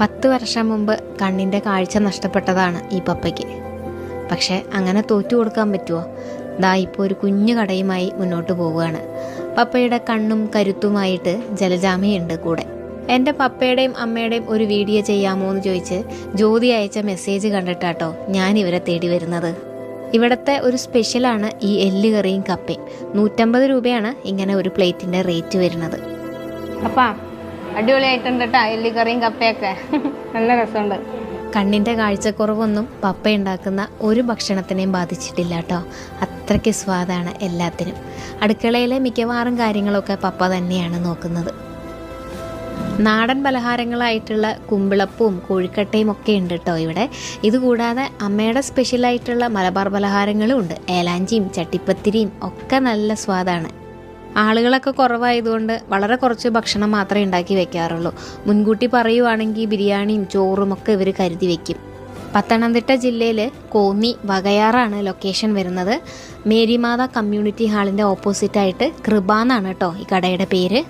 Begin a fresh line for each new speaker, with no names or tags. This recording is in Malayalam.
10 വർഷം മുമ്പ് കണ്ണിൻ്റെ കാഴ്ച നഷ്ടപ്പെട്ടതാണ് ഈ പപ്പയ്ക്ക്. പക്ഷേ അങ്ങനെ തോറ്റു കൊടുക്കാൻ പറ്റുമോ? ദാ ഇപ്പോൾ ഒരു കുഞ്ഞു കടയുമായി മുന്നോട്ട് പോവുകയാണ്. പപ്പയുടെ കണ്ണും കരുത്തുമായിട്ട് ജലജാമയുണ്ട് കൂടെ. എൻ്റെ പപ്പയുടെയും അമ്മയുടെയും ഒരു വീഡിയോ ചെയ്യാമോ എന്ന് ചോദിച്ച് ജ്യോതി അയച്ച മെസ്സേജ് കണ്ടിട്ടാട്ടോ ഞാൻ ഇവരെ തേടി വരുന്നത്. ഇവിടുത്തെ ഒരു സ്പെഷ്യലാണ് ഈ എല്ല് കറിയും കപ്പയും. 150 രൂപയാണ് ഇങ്ങനെ ഒരു പ്ലേറ്റിൻ്റെ റേറ്റ് വരുന്നത്.
അപ്പാ അടിപൊളിയായിട്ടുണ്ട് കേട്ടോ, എല്ലിക്കറിയും കപ്പയൊക്കെ നല്ല രസമുണ്ട്.
കണ്ണിൻ്റെ കാഴ്ചക്കുറവൊന്നും പപ്പ ഉണ്ടാക്കുന്ന ഒരു ഭക്ഷണത്തിനെയും ബാധിച്ചിട്ടില്ല കേട്ടോ. അത്രയ്ക്ക് സ്വാദാണ് എല്ലാത്തിനും. അടുക്കളയിലെ മിക്കവാറും കാര്യങ്ങളൊക്കെ പപ്പ തന്നെയാണ് നോക്കുന്നത്. നാടൻ പലഹാരങ്ങളായിട്ടുള്ള കുമ്പിളപ്പവും കോഴിക്കട്ടയും ഒക്കെ ഉണ്ട് കേട്ടോ ഇവിടെ. ഇതുകൂടാതെ അമ്മയുടെ സ്പെഷ്യലായിട്ടുള്ള മലബാർ പലഹാരങ്ങളും ഉണ്ട്. ഏലാഞ്ചിയും ചട്ടിപ്പത്തിരിയും ഒക്കെ നല്ല സ്വാദാണ്. ആളുകളൊക്കെ കുറവായതുകൊണ്ട് വളരെ കുറച്ച് ഭക്ഷണം മാത്രമേ ഉണ്ടാക്കി വെക്കാറുള്ളൂ. മുൻകൂട്ടി പറയുവാണെങ്കിൽ ബിരിയാണിയും ചോറും ഒക്കെ ഇവർ കരുതി വെക്കും. പത്തനംതിട്ട ജില്ലയിൽ കോന്നി വകയാറാണ് ലൊക്കേഷൻ വരുന്നത്. മേരിമാത കമ്മ്യൂണിറ്റി ഹാളിൻ്റെ ഓപ്പോസിറ്റായിട്ട് കൃപ എന്നാണ് കേട്ടോ ഈ കടയുടെ പേര്.